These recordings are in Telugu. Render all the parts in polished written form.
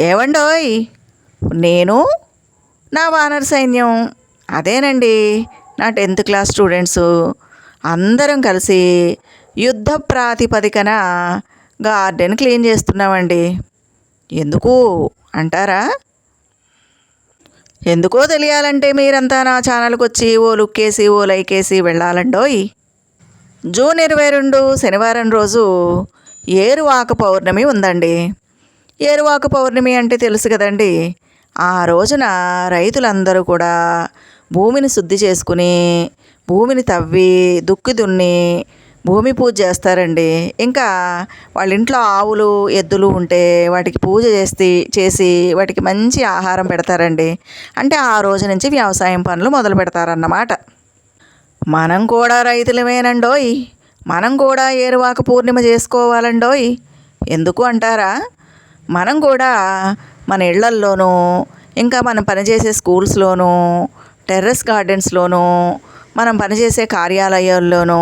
ఏవండోయ్, నేను నా వానర సైన్యం అదేనండి, నా 10th క్లాస్ స్టూడెంట్సు అందరం కలిసి యుద్ధ ప్రాతిపదికన గార్డెన్ క్లీన్ చేస్తున్నామండి. ఎందుకు అంటారా? ఎందుకో తెలియాలంటే మీరంతా నా ఛానల్కి వచ్చి ఓ లుక్కేసి ఓ లైకేసి వెళ్ళాలండోయ్. జూన్ 22 శనివారం రోజు ఏరువాక పౌర్ణమి ఉందండి. ఏరువాక పౌర్ణమి అంటే తెలుసు కదండి. ఆ రోజున రైతులందరూ కూడా భూమిని శుద్ధి చేసుకుని, భూమిని తవ్వి దుక్కి దున్ని భూమి పూజ చేస్తారండి. ఇంకా వాళ్ళ ఇంట్లో ఆవులు ఎద్దులు ఉంటే వాటికి పూజ చేసి వాటికి మంచి ఆహారం పెడతారండి. అంటే ఆ రోజు నుంచి వ్యవసాయం పనులు మొదలు పెడతారన్నమాట. మనం కూడా రైతులమేనండోయ్, మనం కూడా ఏరువాక పూర్ణిమ చేసుకోవాలండోయ్. ఎందుకు అంటారా? మనం కూడా మన ఇళ్లల్లోనూ, ఇంకా మనం పనిచేసే స్కూల్స్లోనూ, టెర్రస్ గార్డెన్స్లోనూ, మనం పనిచేసే కార్యాలయాల్లోనూ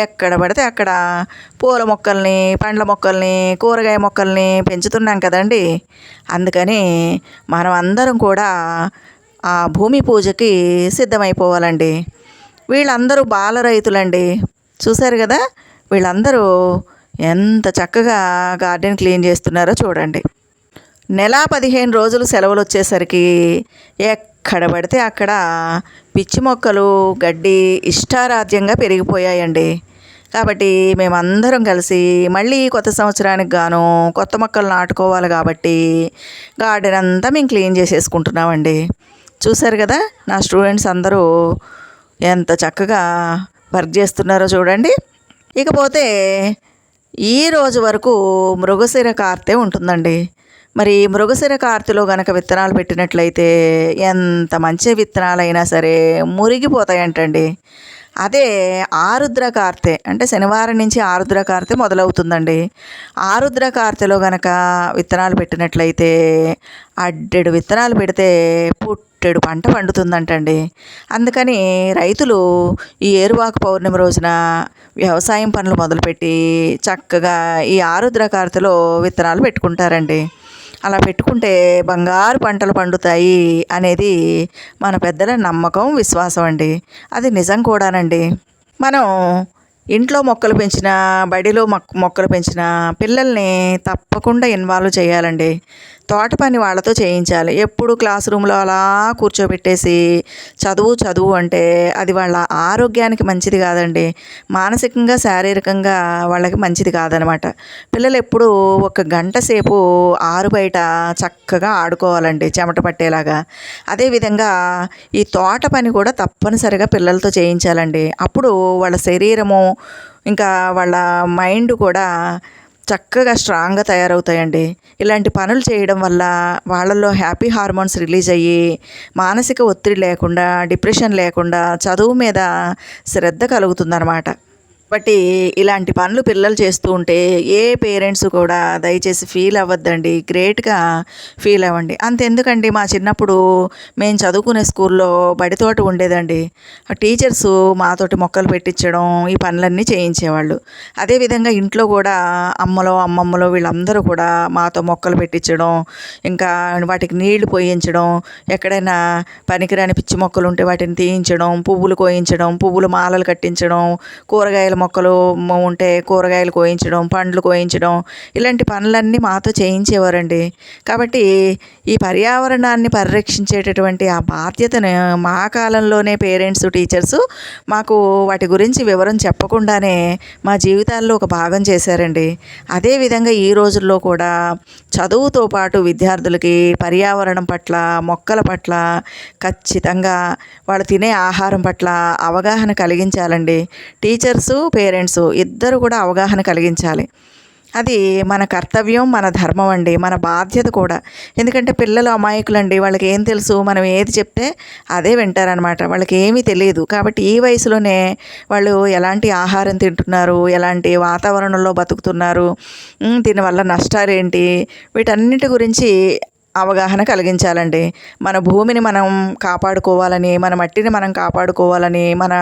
ఎక్కడ పడితే అక్కడ పూల మొక్కల్ని, పండ్ల మొక్కల్ని, కూరగాయ మొక్కల్ని పెంచుతున్నాం కదండి. అందుకని మనం అందరం కూడా ఆ భూమి పూజకి సిద్ధమైపోవాలండి. వీళ్ళందరూ బాల రైతులండి. చూశారు కదా, వీళ్ళందరూ ఎంత చక్కగా గార్డెన్ క్లీన్ చేస్తున్నారో చూడండి. నెల 15 రోజులు సెలవులు వచ్చేసరికి ఎక్కడ పడితే అక్కడ పిచ్చి మొక్కలు, గడ్డి ఇష్టారాజ్యంగా పెరిగిపోయాయండి. కాబట్టి మేమందరం కలిసి మళ్ళీ కొత్త సంవత్సరానికి గాను కొత్త మొక్కలు నాటుకోవాలి కాబట్టి గార్డెన్ అంతా మేము క్లీన్ చేసేసుకుంటున్నామండి. చూశారు కదా, నా స్టూడెంట్స్ అందరూ ఎంత చక్కగా వర్క్ చేస్తున్నారో చూడండి. ఇకపోతే ఈ రోజు వరకు మృగశిర కార్తె ఉంటుందండి. మరి మృగశిర కార్తెలో గనక విత్తనాలు పెట్టినట్లయితే ఎంత మంచి విత్తనాలైనా సరే మురిగిపోతాయంటండి. అదే ఆరుద్ర కార్తె అంటే శనివారం నుంచి ఆరుద్ర కార్తె మొదలవుతుందండి. ఆరుద్ర కార్తెలో గనక విత్తనాలు పెట్టినట్లయితే అడ్డెడు విత్తనాలు పెడితే పుట్టెడు పంట పండుతుందంటండి. అందుకని రైతులు ఈ ఏరువాక పౌర్ణమి రోజున వ్యవసాయం పనులు మొదలుపెట్టి చక్కగా ఈ ఆరుద్ర కార్తెలో విత్తనాలు పెట్టుకుంటారండి. అలా పెట్టుకుంటే బంగారు పంటలు పండుతాయి అనేది మన పెద్దల నమ్మకం, విశ్వాసం అండి. అది నిజం కూడానండి. మనం ఇంట్లో మొక్కలు పెంచినా, బడిలో మొక్కలు పెంచినా పిల్లల్ని తప్పకుండా ఇన్వాల్వ్ చేయాలండి. తోట పని వాళ్ళతో చేయించాలి. ఎప్పుడు క్లాస్ రూమ్లో అలా కూర్చోబెట్టేసి చదువు అంటే అది వాళ్ళ ఆరోగ్యానికి మంచిది కాదండి. మానసికంగా, శారీరకంగా వాళ్ళకి మంచిది కాదనమాట. పిల్లలు ఎప్పుడు 1 గంట సేపు ఆరు బయట చక్కగా ఆడుకోవాలండి, చెమట పట్టేలాగా. అదేవిధంగా ఈ తోట పని కూడా తప్పనిసరిగా పిల్లలతో చేయించాలండి. అప్పుడు వాళ్ళ శరీరము, ఇంకా వాళ్ళ మైండ్ కూడా చక్కగా స్ట్రాంగ్గా తయారవుతాయండి. ఇలాంటి పనులు చేయడం వల్ల వాళ్ళల్లో హ్యాపీ హార్మోన్స్ రిలీజ్ అయ్యి మానసిక ఒత్తిడి లేకుండా, డిప్రెషన్ లేకుండా చదువు మీద శ్రద్ధ కలుగుతుందన్నమాట. కాబట్టి ఇలాంటి పనులు పిల్లలు చేస్తూ ఉంటే ఏ పేరెంట్స్ కూడా దయచేసి ఫీల్ అవ్వద్దండి, గ్రేట్గా ఫీల్ అవ్వండి. అంతెందుకండి, మా చిన్నప్పుడు మేము చదువుకునే స్కూల్లో బడితోట ఉండేదండి. టీచర్సు మాతోటి మొక్కలు పెట్టించడం, ఈ పనులన్నీ చేయించేవాళ్ళు. అదేవిధంగా ఇంట్లో కూడా అమ్మమ్మలో వీళ్ళందరూ కూడా మాతో మొక్కలు పెట్టించడం, ఇంకా వాటికి నీళ్లు పోయించడం, ఎక్కడైనా పనికిరాని పిచ్చి మొక్కలు ఉంటే వాటిని తీయించడం, పువ్వులు కోయించడం, పువ్వులు మాలలు కట్టించడం, కూరగాయల మొక్కలు ఉంటే కూరగాయలు కోయించడం, పండ్లు కోయించడం, ఇలాంటి పనులన్నీ మాతో చేయించేవారండి. కాబట్టి ఈ పర్యావరణాన్ని పరిరక్షించేటటువంటి ఆ బాధ్యతను మా కాలంలోనే పేరెంట్స్, టీచర్సు మాకు వాటి గురించి వివరం చెప్పకుండానే మా జీవితాల్లో ఒక భాగం చేశారండి. అదేవిధంగా ఈ రోజుల్లో కూడా చదువుతో పాటు విద్యార్థులకి పర్యావరణం పట్ల, మొక్కల పట్ల ఖచ్చితంగా వాళ్ళు తినే ఆహారం పట్ల అవగాహన కలిగించాలండి. టీచర్సు, పేరెంట్సు ఇద్దరు కూడా అవగాహన కలిగించాలి. అది మన కర్తవ్యం, మన ధర్మం అండి, మన బాధ్యత కూడా. ఎందుకంటే పిల్లలు అమాయకులండి, వాళ్ళకి ఏం తెలుసు, మనం ఏది చెప్తే అదే వింటారనమాట. వాళ్ళకి ఏమీ తెలియదు. కాబట్టి ఈ వయసులోనే వాళ్ళు ఎలాంటి ఆహారం తింటున్నారు, ఎలాంటి వాతావరణంలో బతుకుతున్నారు, దీనివల్ల నష్టాలు ఏంటి, వీటన్నిటి గురించి అవగాహన కలిగించాలండి. మన భూమిని మనం కాపాడుకోవాలని, మన మట్టిని మనం కాపాడుకోవాలని, మన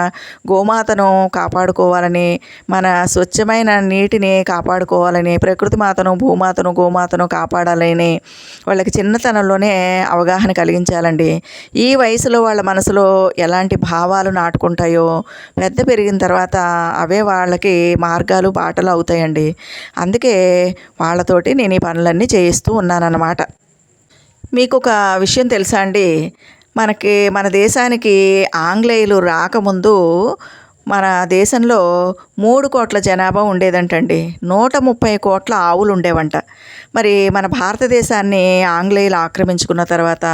గోమాతను కాపాడుకోవాలని, మన స్వచ్ఛమైన నీటిని కాపాడుకోవాలని, ప్రకృతి మాతను, భూమాతను, గోమాతను కాపాడాలని వాళ్ళకి చిన్నతనంలోనే అవగాహన కలిగించాలండి. ఈ వయసులో వాళ్ళ మనసులో ఎలాంటి భావాలు నాటుకుంటాయో పెద్ద పెరిగిన తర్వాత అవే వాళ్ళకి మార్గాలు, బాటలు అవుతాయండి. అందుకే వాళ్ళతోటి నేను ఈ పనులన్నీ చేయిస్తూ ఉన్నానన్నమాట. మీకు ఒక విషయం తెలుసా అండి? మన దేశానికి ఆంగ్లేయులు రాకముందు మన దేశంలో 3 కోట్ల జనాభా ఉండేదంటండి. 130 కోట్ల ఆవులు ఉండేవంట. మరి మన భారతదేశాన్ని ఆంగ్లేయులు ఆక్రమించుకున్న తర్వాత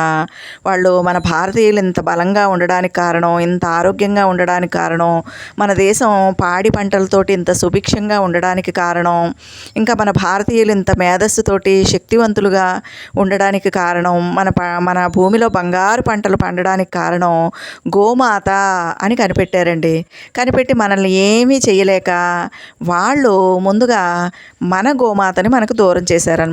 వాళ్ళు మన భారతీయులు ఇంత బలంగా ఉండడానికి కారణం, ఇంత ఆరోగ్యంగా ఉండడానికి కారణం, మన దేశం పాడి పంటలతోటి ఇంత సుభిక్షంగా ఉండడానికి కారణం, ఇంకా మన భారతీయులు ఇంత మేధస్సుతోటి శక్తివంతులుగా ఉండడానికి కారణం, మన భూమిలో బంగారు పంటలు పండడానికి కారణం గోమాత అని కనిపెట్టారండి. కనిపెట్టి మనల్ని ఏమీ చేయలేక వాళ్ళు ముందుగా మన గోమాతని మనకు దూరం చేశారనమాట.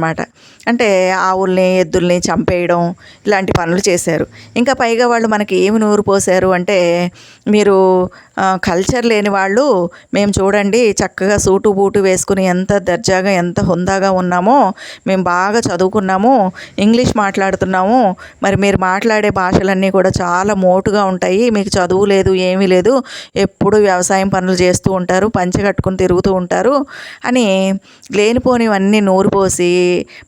అంటే ఆవుల్ని, ఎద్దుల్ని చంపేయడం ఇలాంటి పనులు చేశారు. ఇంకా పైగా వాళ్ళు మనకి ఏమి నూరు పోశారు అంటే, మీరు కల్చర్ లేని వాళ్ళు, మేము చూడండి చక్కగా సూటు బూటు వేసుకుని ఎంత దర్జాగా, ఎంత హుందాగా ఉన్నామో, మేము బాగా చదువుకున్నాము, ఇంగ్లీష్ మాట్లాడుతున్నాము, మరి మీరు మాట్లాడే భాషలన్నీ కూడా చాలా మోటుగా ఉంటాయి, మీకు చదువు లేదు, ఏమీ లేదు, ఎప్పుడు వ్యవసాయం పనులు చేస్తూ ఉంటారు, పంచె కట్టుకుని తిరుగుతూ ఉంటారు అని లేనిపోనివన్నీ నూరు పోసి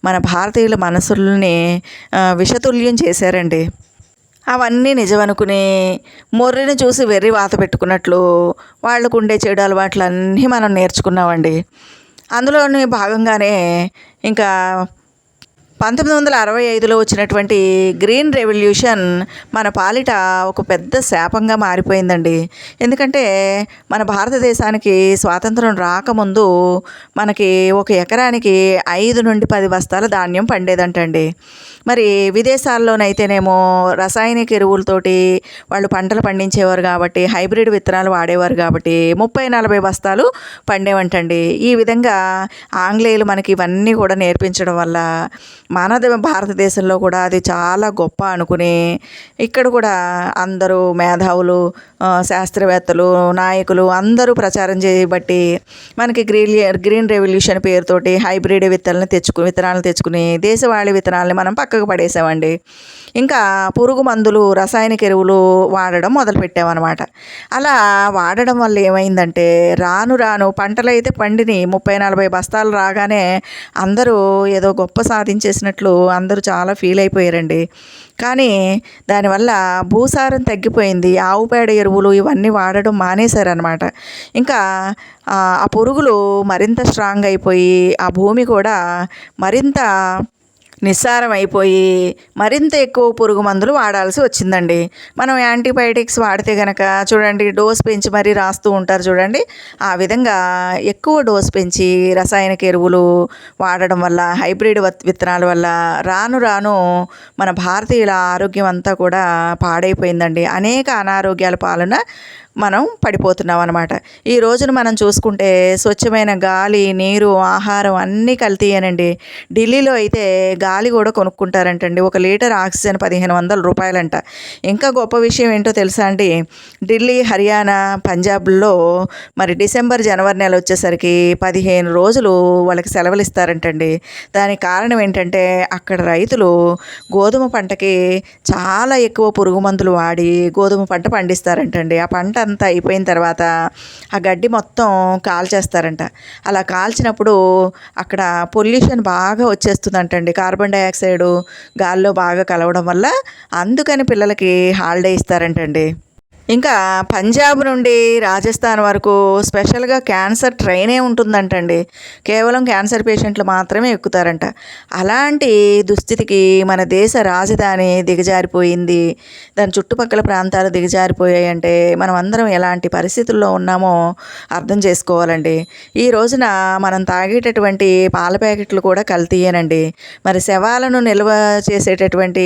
మన భారతీయుల మనసుల్ని విషతుల్యం చేశారండి. అవన్నీ నిజమనుకుని మొర్రిని చూసి వెర్రి వాత పెట్టుకున్నట్లు వాళ్ళకు ఉండే చెడు అలవాట్లన్నీ మనం నేర్చుకున్నామండి. అందులోని భాగంగానే ఇంకా 1965లో వచ్చినటువంటి గ్రీన్ రెవల్యూషన్ మన పాలిట ఒక పెద్ద శాపంగా మారిపోయిందండి. ఎందుకంటే మన భారతదేశానికి స్వాతంత్రం రాకముందు మనకి ఒక ఎకరానికి 5 నుండి 10 బస్తాల ధాన్యం పండేదంటండి. మరి విదేశాల్లోనైతేనేమో రసాయనిక ఎరువులతోటి వాళ్ళు పంటలు పండించేవారు కాబట్టి, హైబ్రిడ్ విత్తనాలు వాడేవారు కాబట్టి 30-40 బస్తాలు పండేవంటండి. ఈ విధంగా ఆంగ్లేయులు మనకి ఇవన్నీ కూడా నేర్పించడం వల్ల మన భారతదేశంలో కూడా అది చాలా గొప్ప అనుకుని ఇక్కడ కూడా అందరూ మేధావులు, శాస్త్రవేత్తలు, నాయకులు అందరూ ప్రచారం చేయబట్టి మనకి గ్రీన్ రెవల్యూషన్ పేరుతోటి హైబ్రిడ్ విత్తనాలను తెచ్చుకుని దేశవాళీ విత్తనాలని మనం పక్కకు పడేసామండి. ఇంకా పురుగు మందులు, రసాయనిక ఎరువులు వాడడం మొదలుపెట్టామన్నమాట. అలా వాడడం వల్ల ఏమైందంటే రాను రాను పంటలు అయితే పండిని 30-40 బస్తాలు రాగానే అందరూ ఏదో గొప్ప సాధించేసినట్లు అందరూ చాలా ఫీల్ అయిపోయారండి. కానీ దానివల్ల భూసారం తగ్గిపోయింది. ఆవు పేడ ఎరువులు ఇవన్నీ వాడడం మానేశారనమాట. ఇంకా ఆ పురుగులు మరింత స్ట్రాంగ్ అయిపోయి ఆ భూమి కూడా మరింత నిస్సారం అయిపోయి మరింత ఎక్కువ పురుగు మందులు వాడాల్సి వచ్చిందండి. మనం యాంటీబయాటిక్స్ వాడితే కనుక చూడండి, డోస్ పెంచి మరీ రాస్తూ ఉంటారు చూడండి. ఆ విధంగా ఎక్కువ డోస్ పెంచి రసాయనిక ఎరువులు వాడడం వల్ల, హైబ్రిడ్ విత్తనాల వల్ల రాను రాను మన భారతీయుల ఆరోగ్యం అంతా కూడా పాడైపోయిందండి. అనేక అనారోగ్యాల పాలన మనం పడిపోతున్నాం అన్నమాట. ఈ రోజున మనం చూసుకుంటే స్వచ్ఛమైన గాలి, నీరు, ఆహారం అన్నీ కల్తీయేనండి. ఢిల్లీలో అయితే గాలి కూడా కొనుక్కుంటారంటండి. 1 లీటర్ ఆక్సిజన్ 1500 రూపాయలంట. ఇంకా గొప్ప విషయం ఏంటో తెలుసా అండి? ఢిల్లీ, హర్యానా, పంజాబ్లో మరి డిసెంబర్, జనవరి నెల వచ్చేసరికి 15 రోజులు వాళ్ళకి సెలవులు ఇస్తారంటండి. దానికి కారణం ఏంటంటే అక్కడ రైతులు గోధుమ పంటకి చాలా ఎక్కువ పురుగు మందులు వాడి గోధుమ పంట పండిస్తారంటండి. ఆ పంట అంతా అయిపోయిన తర్వాత ఆ గడ్డి మొత్తం కాల్చేస్తారంట. అలా కాల్చినప్పుడు అక్కడ పొల్యూషన్ బాగా వచ్చేస్తుందంటండి. కార్బన్ డైఆక్సైడ్ గాల్లో బాగా కలవడం వల్ల అందుకని పిల్లలకి హాలిడే ఇస్తారంటండి. ఇంకా పంజాబ్ నుండి రాజస్థాన్ వరకు స్పెషల్గా క్యాన్సర్ ట్రైనే ఉంటుందంటండి. కేవలం క్యాన్సర్ పేషెంట్లు మాత్రమే ఎక్కుతారంట. అలాంటి దుస్థితికి మన దేశ రాజధాని దిగజారిపోయింది. దాని చుట్టుపక్కల ప్రాంతాలు దిగజారిపోయాయి అంటే మనం అందరం ఎలాంటి పరిస్థితుల్లో ఉన్నామో అర్థం చేసుకోవాలండి. ఈ రోజున మనం తాగేటటువంటి పాల ప్యాకెట్లు కూడా కల్తీయేనండి. మరి శవాలను నిల్వ చేసేటటువంటి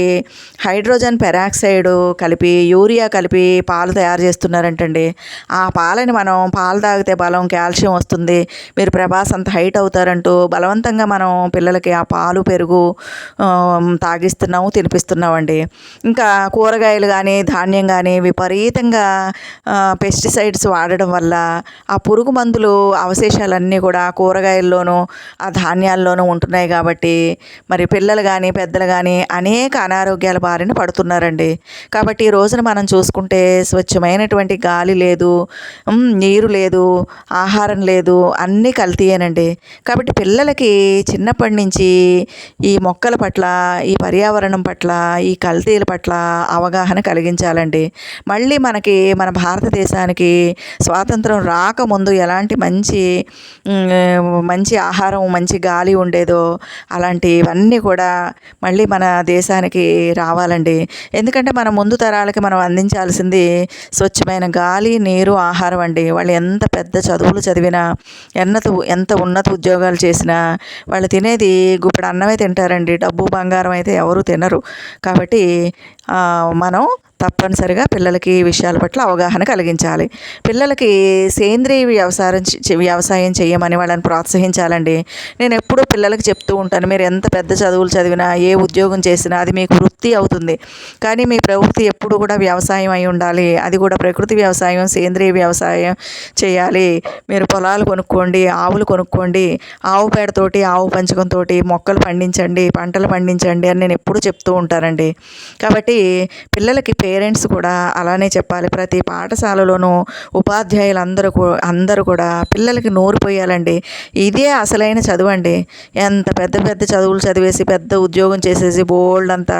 హైడ్రోజన్ పెరాక్సైడ్ కలిపి, యూరియా కలిపి పాలు పాలు తయారు చేస్తున్నారంటండి. ఆ పాలని మనం పాలు తాగితే బలం, కాల్షియం వస్తుంది, మీరు ప్రభాస్ అంత హైట్ అవుతారంటూ బలవంతంగా మనం పిల్లలకి ఆ పాలు, పెరుగు తాగిస్తున్నాము, తినిపిస్తున్నామండి. ఇంకా కూరగాయలు కానీ, ధాన్యం కానీ విపరీతంగా పెస్టిసైడ్స్ వాడడం వల్ల ఆ పురుగు మందులు అవశేషాలన్నీ కూడా కూరగాయల్లోనూ, ఆ ధాన్యాల్లోనూ ఉంటున్నాయి కాబట్టి మరి పిల్లలు కానీ, పెద్దలు కానీ అనేక అనారోగ్యాల బారిన పడుతున్నారండి. కాబట్టి ఈ రోజున మనం చూసుకుంటే స్వచ్ఛమైనటువంటి గాలి లేదు, నీరు లేదు, ఆహారం లేదు, అన్నీ కల్తీయేనండి. కాబట్టి పిల్లలకి చిన్నప్పటి నుంచి ఈ మొక్కల పట్ల, ఈ పర్యావరణం పట్ల, ఈ కల్తీల పట్ల అవగాహన కలిగించాలండి. మళ్ళీ మనకి మన భారతదేశానికి స్వాతంత్రం రాకముందు ఎలాంటి మంచి ఆహారం, మంచి గాలి ఉండేదో అలాంటివన్నీ కూడా మళ్ళీ మన దేశానికి రావాలండి. ఎందుకంటే మన ముందు తరాలకి మనం అందించాల్సింది స్వచ్ఛమైన గాలి, నీరు, ఆహారం అండి. వాళ్ళు ఎంత పెద్ద చదువులు చదివినా, ఎంత ఉన్నత ఉద్యోగాలు చేసినా వాళ్ళు తినేది గుప్పెడు అన్నమే తింటారండి. డబ్బు, బంగారం అయితే ఎవరు తినరు. కాబట్టి మనం తప్పనిసరిగా పిల్లలకి ఈ విషయాల పట్ల అవగాహన కలిగించాలి. పిల్లలకి సేంద్రీయ వ్యవసాయం చేయమని వాళ్ళని ప్రోత్సహించాలండి. నేను ఎప్పుడూ పిల్లలకి చెప్తూ ఉంటాను, మీరు ఎంత పెద్ద చదువులు చదివినా, ఏ ఉద్యోగం చేసినా అది మీకు వృత్తి అవుతుంది, కానీ మీ ప్రవృత్తి ఎప్పుడు కూడా వ్యవసాయం అయి ఉండాలి. అది కూడా ప్రకృతి వ్యవసాయం, సేంద్రీయ వ్యవసాయం చేయాలి. మీరు పొలాలు కొనుక్కోండి, ఆవులు కొనుక్కోండి, ఆవు పేడతోటి, ఆవు పంచకంతో మొక్కలు పండించండి, పంటలు పండించండి అని నేను ఎప్పుడూ చెప్తూ ఉంటానండి. కాబట్టి పిల్లలకి పేరెంట్స్ కూడా అలానే చెప్పాలి. ప్రతి పాఠశాలలోనూ ఉపాధ్యాయులు అందరూ కూడా పిల్లలకి నోరు పోయాలండి. ఇదే అసలైన చదువు అండి. ఎంత పెద్ద పెద్ద చదువులు చదివేసి, పెద్ద ఉద్యోగం చేసేసి, బోల్డ్ అంత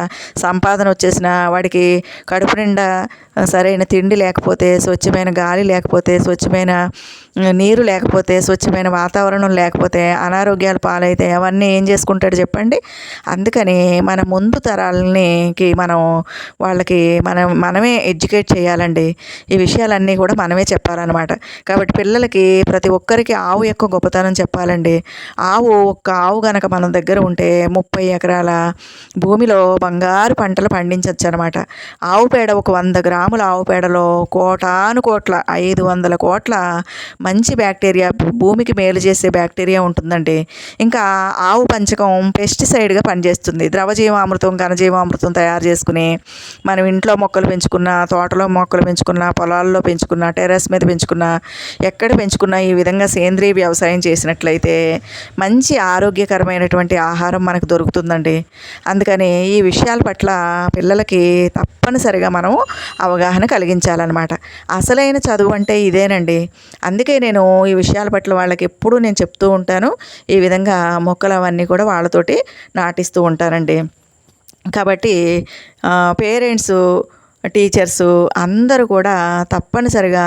సంపాదన వచ్చేసిన వాడికి కడుపు నిండా సరైన తిండి లేకపోతే, స్వచ్ఛమైన గాలి లేకపోతే, స్వచ్ఛమైన నీరు లేకపోతే, స్వచ్ఛమైన వాతావరణం లేకపోతే, అనారోగ్యాల పాలైతే అవన్నీ ఏం చేసుకుంటాడు చెప్పండి. అందుకని మన ముందు తరాలకి వాళ్ళకి మనమే ఎడ్యుకేట్ చేయాలండి. ఈ విషయాలన్నీ కూడా మనమే చెప్పాలన్నమాట. కాబట్టి పిల్లలకి ప్రతి ఒక్కరికి ఆవు యొక్క గొప్పతనం చెప్పాలండి. ఒక్క ఆవు గనక మన దగ్గర ఉంటే 30 ఎకరాల భూమిలో బంగారు పంటలు పండించవచ్చు అనమాట. ఆవు పేడ, ఒక 100 గ్రాముల ఆవు పేడలో కోటాను కోట్ల 500 కోట్ల మంచి బ్యాక్టీరియా, భూమికి మేలు చేసే బ్యాక్టీరియా ఉంటుందండి. ఇంకా ఆవు పంచకం పెస్టిసైడ్గా పనిచేస్తుంది. ద్రవజీవామృతం, ఘనజీవామృతం తయారు చేసుకుని మనం ఇంట్లో మొక్కలు పెంచుకున్నా, తోటలో మొక్కలు పెంచుకున్నా, పొలాల్లో పెంచుకున్నా, టెర్రస్ మీద పెంచుకున్నా, ఎక్కడ పెంచుకున్నా ఈ విధంగా సేంద్రీయ వ్యవసాయం చేసినట్లయితే మంచి ఆరోగ్యకరమైనటువంటి ఆహారం మనకు దొరుకుతుందండి. అందుకని ఈ విషయాల పట్ల పిల్లలకి తప్పనిసరిగా మనం అవగాహన కలిగించాలన్నమాట. అసలైన చదువు అంటే ఇదేనండి. అందుకే నేను ఈ విషయాల పట్ల వాళ్ళకి ఎప్పుడూ నేను చెప్తూ ఉంటాను. ఈ విధంగా మొక్కలు అవన్నీ కూడా వాళ్ళతోటి నాటిస్తూ ఉంటానండి. కాబట్టి పేరెంట్సు, టీచర్సు అందరూ కూడా తప్పనిసరిగా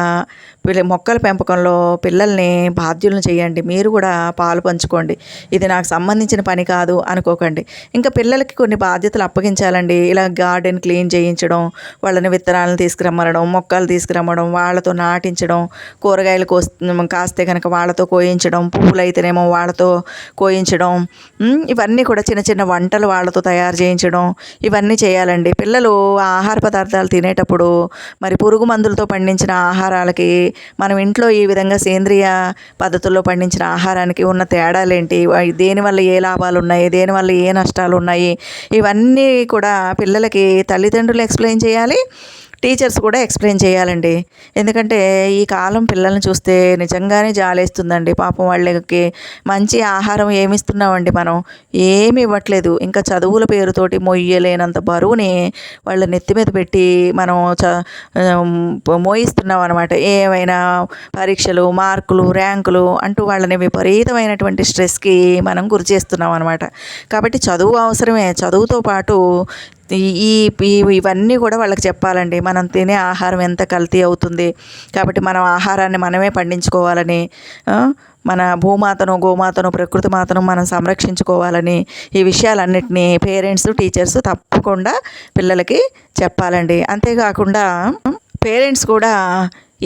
మొక్కల పెంపకంలో పిల్లల్ని బాధ్యులను చేయండి. మీరు కూడా పాలు పంచుకోండి. ఇది నాకు సంబంధించిన పని కాదు అనుకోకండి. ఇంకా పిల్లలకి కొన్ని బాధ్యతలు అప్పగించాలండి. ఇలా గార్డెన్ క్లీన్ చేయించడం, వాళ్ళని విత్తనాలను తీసుకురమ్మడం, మొక్కలు తీసుకురమ్మడం, వాళ్ళతో నాటించడం, కూరగాయలు కాస్తే కనుక వాళ్ళతో కోయించడం, పువ్వులు అయితేనేమో వాళ్ళతో కోయించడం, ఇవన్నీ కూడా చిన్న చిన్న వంటలు వాళ్ళతో తయారు చేయించడం, ఇవన్నీ చేయాలండి. పిల్లలు ఆహార పదార్థాలు తినేటప్పుడు మరి పురుగు మందులతో పండించిన ఆహారాలకి, మనం ఇంట్లో ఈ విధంగా సేంద్రియ పద్ధతుల్లో పండించిన ఆహారానికి ఉన్న తేడాలేంటి, దేనివల్ల ఏ లాభాలు ఉన్నాయి, దేనివల్ల ఏ నష్టాలు ఉన్నాయి, ఇవన్నీ కూడా పిల్లలకి తల్లిదండ్రులు ఎక్స్ప్లెయిన్ చేయాలి, టీచర్స్ కూడా ఎక్స్ప్లెయిన్ చేయాలండి. ఎందుకంటే ఈ కాలం పిల్లల్ని చూస్తే నిజంగానే జాలేస్తుందండి. పాపం వాళ్ళకి మంచి ఆహారం ఏమి ఇస్తున్నామండి మనం? ఏమి ఇవ్వట్లేదు. ఇంకా చదువుల పేరుతోటి మొయ్యలేనంత బరువుని వాళ్ళ నెత్తి మీద పెట్టి మనం మోయిస్తున్నాం అనమాట. ఏమైనా పరీక్షలు, మార్కులు, ర్యాంకులు అంటూ వాళ్ళని విపరీతమైనటువంటి స్ట్రెస్కి మనం గురి చేస్తున్నాం అనమాట. కాబట్టి చదువు అవసరమే. చదువుతో పాటు ఇవన్నీ కూడా వాళ్ళకి చెప్పాలండి. మనం తినే ఆహారం ఎంత కల్తీ అవుతుంది, కాబట్టి మనం ఆహారాన్ని మనమే పండించుకోవాలని, మన భూమాతను, గోమాతను, ప్రకృతి మాతను మనం సంరక్షించుకోవాలని ఈ విషయాలన్నిటినీ పేరెంట్స్, టీచర్స్ తప్పకుండా పిల్లలకి చెప్పాలండి. అంతేకాకుండా పేరెంట్స్ కూడా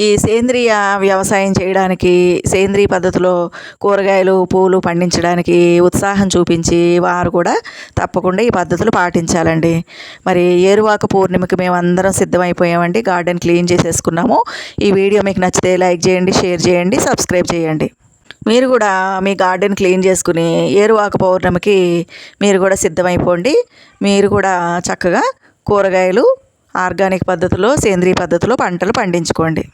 ఈ సేంద్రియ వ్యవసాయం చేయడానికి, సేంద్రియ పద్ధతిలో కూరగాయలు పూలు పండించడానికి ఉత్సాహం చూపించి వారు కూడా తప్పకుండా ఈ పద్ధతులు పాటించాలండి. మరి ఏరువాక పూర్ణిమకి మేము అందరం సిద్ధమైపోయామండి. గార్డెన్ క్లీన్ చేసేసుకున్నాము. ఈ వీడియో మీకు నచ్చితే లైక్ చేయండి, షేర్ చేయండి, సబ్స్క్రైబ్ చేయండి. మీరు కూడా మీ గార్డెన్ క్లీన్ చేసుకుని ఏరువాక పౌర్ణమికి మీరు కూడా సిద్ధమైపోండి. మీరు కూడా చక్కగా కూరగాయలు ఆర్గానిక్ పద్ధతిలో, సేంద్రియ పద్ధతిలో పంటలు పండించుకోండి.